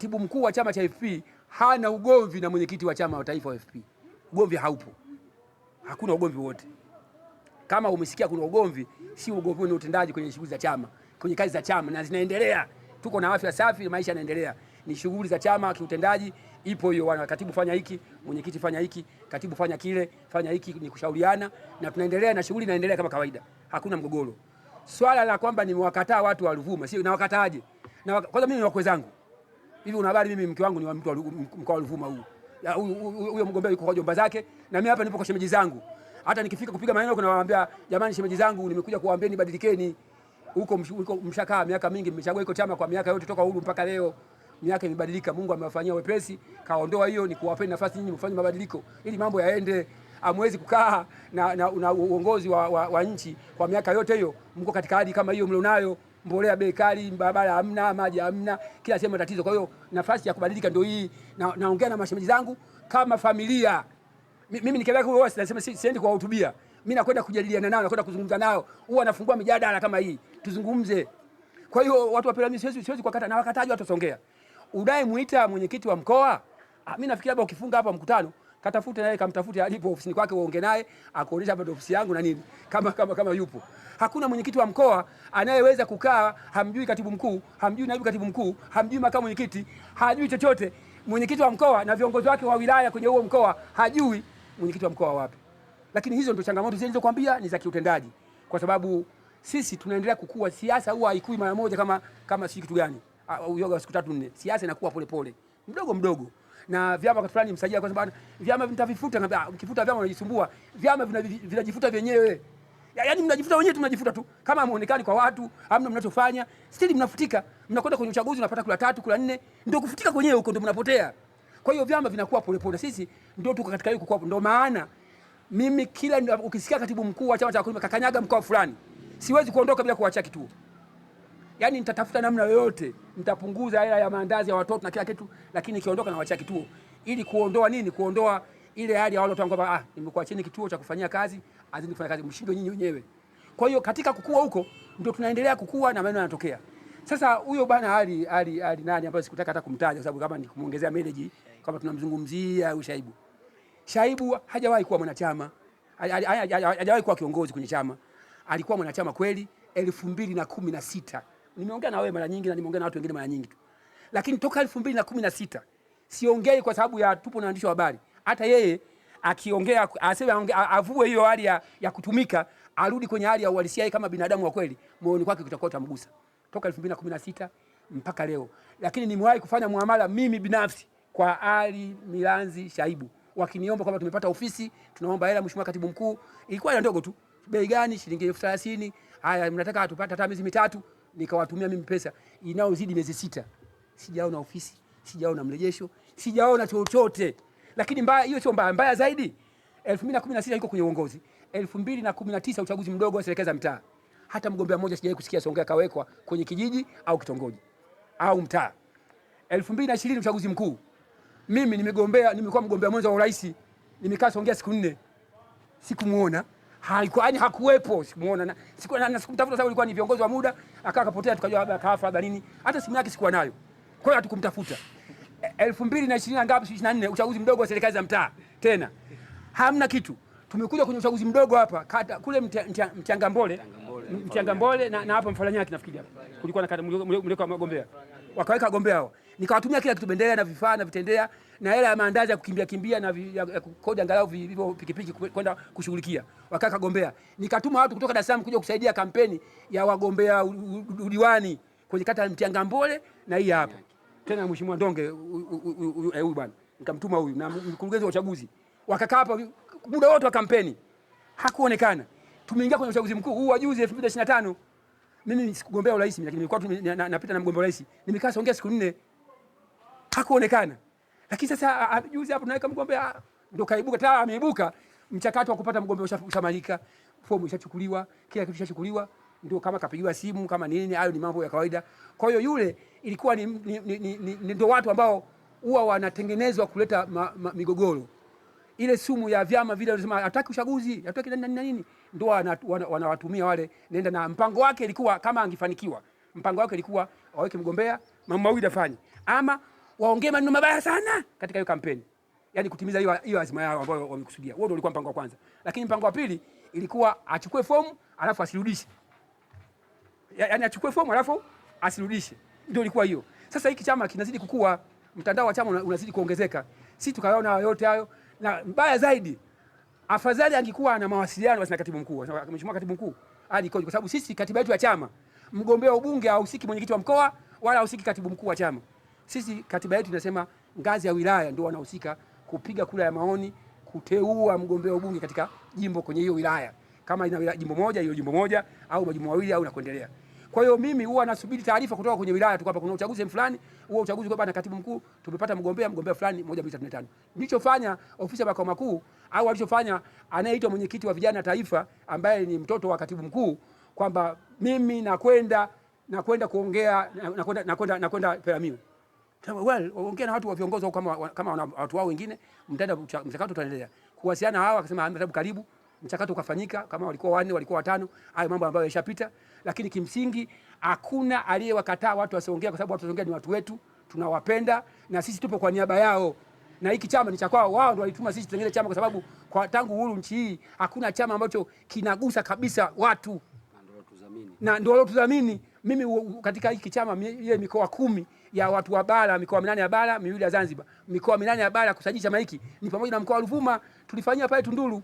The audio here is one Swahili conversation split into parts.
Katibu mkuu wa chama cha FP hana ugomvi na mwenyekiti wa chama wa taifa wa FP. Ugomvi haupo, hakuna ugomvi wote. Kama umesikia kuna ugomvi, si ugomvi ni utendaji kwenye shughuli za chama, kwenye kazi za chama, na zinaendelea. Tuko na afya safi, maisha yanaendelea. Ni shughuli za chama kiutendaji, ipo hiyo. Wana katibu fanya hiki, mwenyekiti fanya hiki, katibu fanya kile, fanya hiki, ni kushauriana na tunaendelea na shughuli inaendelea kama kawaida. Hakuna mgogoro. Swala la kwamba nimewakataa watu wa Ruvuma, sio na wakataaje? Na kwanza mimi ni wakwe zangu. Hivi una habari mimi mke wangu ni wa mtu wa mkoa wa Ruvuma huu. Huyo mgombea yuko kwa jomba zake na mimi hapa nipo kwa shemeji zangu. Hata nikifika kupiga maneno kuna waambia jamani, shemeji zangu nimekuja kuwaambieni badilikeni. Huko mshakaa miaka mingi, mmechagua iko chama kwa miaka yote toka uhuru mpaka leo. Miaka imebadilika, Mungu amewafanyia wepesi, kaondoa hiyo, ni kuwapeni nafasi nyinyi mfanye mabadiliko ili mambo yaende. Amwezi kukaa na uongozi wa nchi kwa miaka yote hiyo, mko katika hali kama hiyo mlionayo. Mbolea bei kali, barabara hamna, maji hamna, kila sehemu tatizo. Kwa hiyo nafasi ya kubadilika ndio hii. Naongea na mashemeji zangu kama familia. Mimi nikielekea huko wasi nasema siendi kuwahutubia. Mimi nakwenda kujadiliana nao, nakwenda kuzungumza nao. Huwa nafungua mijadala kama hii. Tuzungumze. Kwa hiyo watu wa Pela mimi siwezi kuwakata na wakataji watu wasongea. Udai muita mwenyekiti wa mkoa. Mimi nafikiri labda ukifunga hapa mkutano, katafute naye kamtafute alipo ofisini kwake uongee naye, akuonesha hapa ofisi yangu na nini. Kama yupo. Hakuna mwenyekiti wa mkoa anayeweza kukaa hamjui katibu mkuu, hamjui naibu katibu mkuu, hamjui makamu mwenyekiti, hajui chochote. Mwenyekiti wa mkoa na viongozi wake wa wilaya kwenye huo mkoa hajui mwenyekiti wa mkoa wapi. Lakini hizo ndio changamoto zilizokuambia ni za kiutendaji. Kwa sababu sisi tunaendelea kukua. Siasa huwa haikui mara moja kama si kitu gani. Uyoga siku 3-4. Siasa inakuwa polepole. Mdogo mdogo. Na vyama wakati fulani msajia kwa sababu vyama vitavifuta, na ukifuta vyama unajisumbua. Vyama vinajifuta vyenyewe. Yaani mnajifuta wenyewe tu, mnajifuta tu. Kama muonekani kwa watu, hamna mnachofanya, stili mnafutika. Mnakwenda kwenye uchaguzi unapata kula 3, kula 4, ndio kufutika kwenyewe huko ndio mnapotea. Kwa hiyo vyama vinakuwa polepole. Sisi ndio tuko katika hiyo kukua. Ndio maana mimi kila ukisikia katibu mkuu wa chama cha wakulima kakanyaga mkoa fulani, siwezi kuondoka bila kuacha kituo. Yaani nitatafuta namna yoyote, nitapunguza hela ya maandazi ya watoto na kila kitu, lakini nikiondoka na wacha kituo. Ili kuondoa nini? Kuondoa ile hali ya wale watu kwamba nimekuwa chini kituo cha kufanyia kazi, azini kufanya kazi mshindo nyinyi wenyewe. Kwa hiyo katika kukua huko ndio tunaendelea kukua na maneno yanatokea. Sasa huyo bwana ali nani ambaye sikutaka hata kumtaja kwa sababu kama ni kumuongezea manager kama tunamzungumzia au Shaibu. Shaibu hajawahi kuwa mwanachama. Hajawahi kuwa kiongozi kwenye chama. Alikuwa mwanachama kweli 2016. Nimeongea na wewe mara nyingi na nimeongea na watu wengine mara nyingi tu. Lakini toka 2016 siongei kwa sababu ya tupo na waandishi wa habari. Hata yeye akiongea aseme avue hiyo hali ya kutumika, arudi kwenye hali ya uhalisia kama binadamu wa kweli, moyoni kwake kutakuwa tamgusa. Toka 2016 mpaka leo. Lakini nimewahi kufanya muamala mimi binafsi kwa Ali Milanzi Shaibu. Wakiniomba kwamba tumepata ofisi, tunaomba hela mheshimiwa katibu mkuu. Ilikuwa ile ndogo tu. Bei gani? Shilingi 30,000. Haya, mnataka tupate hata miezi 3, nikawatumia mimi pesa inaozidi miezi 6. Sijaona ofisi, sijaona mrejesho, sijaona chochote. Lakini mbaya hiyo sio mbaya, mbaya zaidi 2016 yuko kwenye uongozi. 2019 uchaguzi mdogo wa serikali za mtaa. Hata mgombea mmoja sijawahi kusikia Songea kawekwa kwenye kijiji au kitongoji au mtaa. 2020 uchaguzi mkuu. Mimi nimekuwa mgombea mwenza wa urais. Nimekaa Songea siku 4. Sikumuona. Hakuwepo, sikumuona. Sikumtafuta sababu ilikuwa ni viongozi wa muda, akapotea tukajua labda kafa labda nini. Hata simu yake sikuwa nayo. Kwa hiyo hatukumtafuta. 2020 ngapi 24 uchaguzi mdogo wa serikali za mtaa. Tena hamna kitu. Tumekuja kwenye uchaguzi mdogo hapa kule Mchangambole na hapa Mfalanyaki nafikiri hapa. Kulikuwa na mleko wa magombea. Wakaweka wagombea hao. Nikawatumia kila kitu, bendera na vifaa na vitendea na hela ya maandazi ya kukimbia na ya kukodi angalau vivyo pikipiki kwenda kushughulikia. Wakaka gombea. Nikatuma watu kutoka Dar es Salaam kuja kusaidia kampeni ya wagombea udiwani kwenye kata ya Mchangambole na hii hapa. Tena mheshimiwa Ndonge huyu bwana. Nikamtuma huyu na mkurugenzi wa uchaguzi. Wakakaa hapa muda wote wa kampeni. Hakuonekana. Tumeingia kwenye uchaguzi mkuu huu wa juzi 2025. Mimi sikugombea urais lakini nilikuwa napita na mgombea urais. Nimekaa Songea siku 4. Hakuonekana. Lakini sasa juzi hapo tunaweka mgombea ndio kaibuka tayari ameibuka, mchakato wa kupata mgombea ushamalika, fomu ishachukuliwa, kila kitu kishachukuliwa, ndio kama kapigiwa simu kama nini, hayo ni mambo ya kawaida. Kwa hiyo yule ilikuwa ni ndio watu ambao huwa wanatengenezwa kuleta migogoro. Ile sumu ya vyama vile wanasema hataki uchaguzi, hataki nini, ndio wanawatumia wale. Nenda na mpango wake ilikuwa kama angefanikiwa. Mpango wake ilikuwa waweke mgombea, mambo mawili afanye. Ama waongee maneno mabaya sana katika hiyo kampeni, yani kutimiza hiyo azima yao ambayo wamekusudia. Huo ndio ulikuwa mpango wa kwanza, lakini mpango wa pili ilikuwa achukue fomu alafu asirudishe, yani achukue fomu alafu asirudishe, ndio ilikuwa hiyo. Sasa hiki chama kinazidi kukua, mtandao wa chama unazidi kuongezeka, sisi tukaona yote hayo, na mbaya zaidi afadhali angekuwa na mawasiliano basi na katibu mkuu. Mheshimiwa katibu mkuu hadi kwa sababu sisi katiba yetu ya chama, mgombea ubunge hahusiki mwenyekiti wa mkoa wala hahusiki katibu mkuu wa chama. Sisi katiba yetu inasema ngazi ya wilaya ndio wanahusika kupiga kura ya maoni, kuteua mgombea ubunge katika jimbo kwenye hiyo wilaya. Kama ina jimbo moja, hiyo jimbo moja au majimbo mawili au na kuendelea. Kwa hiyo mimi huwa nasubiri taarifa kutoka kwenye wilaya tu kwamba kuna uchaguzi fulani, huo uchaguzi kwa bana katibu mkuu tumepata mgombea fulani 1 2 3 4 5. Nilichofanya ofisi ya makao makuu au alichofanya anayeitwa mwenyekiti wa vijana taifa ambaye ni mtoto wa katibu mkuu kwamba mimi nakwenda kuongea nakwenda Peramiho. Well, ongea na watu wa viongozi kama watu wao wengine, mchakato utaendelea. Kuwasiliana hawa akasema hebu karibu mchakato ukafanyika, kama walikuwa 4 walikuwa 5, hayo mambo ambayo yashapita, lakini kimsingi hakuna aliyewakataa watu wasiongea, kwa sababu watu wasiongea ni watu wetu, tunawapenda na sisi tupo kwa niaba yao, na hiki chama ni cha kwao, wao ndio walituma sisi tutengeneze chama, kwa sababu kwa tangu uhuru nchi hii hakuna chama ambacho kinagusa kabisa watu na ndio waliotudhamini. Mimi katika hiki chama ile mikoa 10 ya watu wa bara, mikoa 8 ya bara, 2 ya Zanzibar, mikoa 8 ya bara kusajili chama hiki ni pamoja na mkoa wa Ruvuma, tulifanyia pale Tunduru.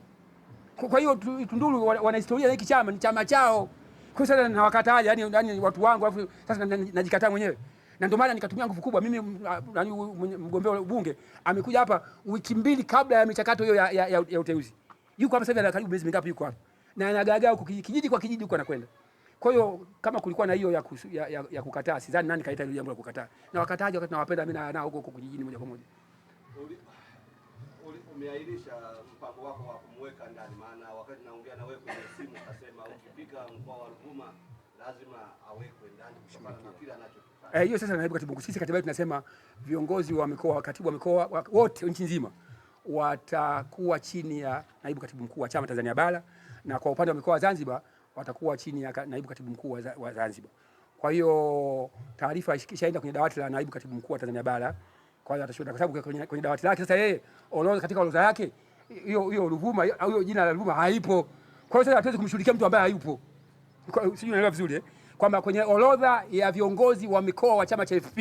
Kwa hiyo Tunduru wana historia na hiki chama, ni chama chao. Kwa sasa na wakataja yani watu wangu, alafu sasa najikataa mwenyewe. Na ndio maana nikatumia nguvu kubwa. Mimi mgombea wa ubunge amekuja hapa wiki 2 kabla ya michakato hiyo ya uteuzi. Yuko hapa sasa hivi karibu miezi mingapi yuko hapa. Na anagagaa huko kijiji kwa kijiji huko anakwenda. Kwa hiyo kama kulikuwa na hiyo ya kukataa, sidhani nani kaita ile jambo la kukataa. Na wakataji wakati nawapenda mimi na huko kijijini moja kwa moja. Umeahirisha mpango wako wa kumweka ndani, maana wakati naongea na wewe kwenye simu ukasema ukifika mkoa wa Ruvuma lazima awekwe ndani kutokana na kile anachokifanya. Hiyo sasa naibu katibu mkuu, sisi katiba yetu tunasema viongozi wa mikoa, katibu wa mikoa wote nchi nzima watakuwa chini ya naibu katibu mkuu wa chama Tanzania Bara, na kwa upande wa mikoa wa Zanzibar watakuwa chini ya naibu katibu mkuu wa Zanzibar. Kwa hiyo taarifa ikishaenda kwenye dawati la naibu katibu mkuu wa Tanzania Bara, kwa hiyo atashuhudia, kwa sababu kwenye dawati lake sasa yeye orodha, katika orodha yake hiyo Ruvuma au hiyo jina la Ruvuma haipo. Kwa hiyo sasa hatuwezi kumshughulikia mtu ambaye hayupo. Sijui unaelewa vizuri kwamba kwenye orodha ya viongozi wa mikoa wa chama cha FP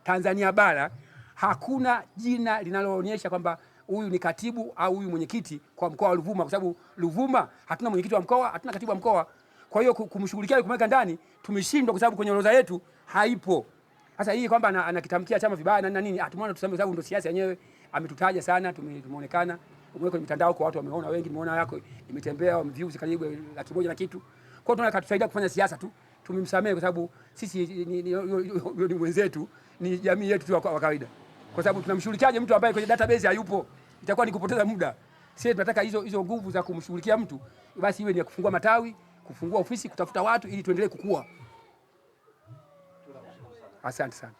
Tanzania Bara hakuna jina linaloonyesha kwamba huyu ni katibu au huyu mwenyekiti kwa mkoa wa Ruvuma, kwa sababu Ruvuma hatuna mwenyekiti wa mkoa, hatuna katibu wa mkoa. Kwa hiyo kumshughulikia kumweka ndani tumeshindwa, kwa sababu kwenye orodha yetu haipo. Sasa hii kwamba anakitamkia chama vibaya na nini, tumeona tuseme, kwa sababu ndio siasa yenyewe, ametutaja sana, tumeonekana, umeweka kwenye mitandao kwa watu wameona, wengi nimeona yako imetembea views karibu 100,000 na kitu. Kwa hiyo tunataka tusaidia kufanya siasa tu, tumemsamehe kwa sababu sisi ni mwenzetu, ni jamii yetu tu wa kawaida. Kwa sababu tunamshughulikiaje mtu ambaye kwenye database hayupo? Itakuwa ni kupoteza muda. Sisi tunataka hizo nguvu za kumshughulikia mtu basi iwe ni ya kufungua matawi, kufungua ofisi, kutafuta watu ili tuendelee kukua. Asante sana.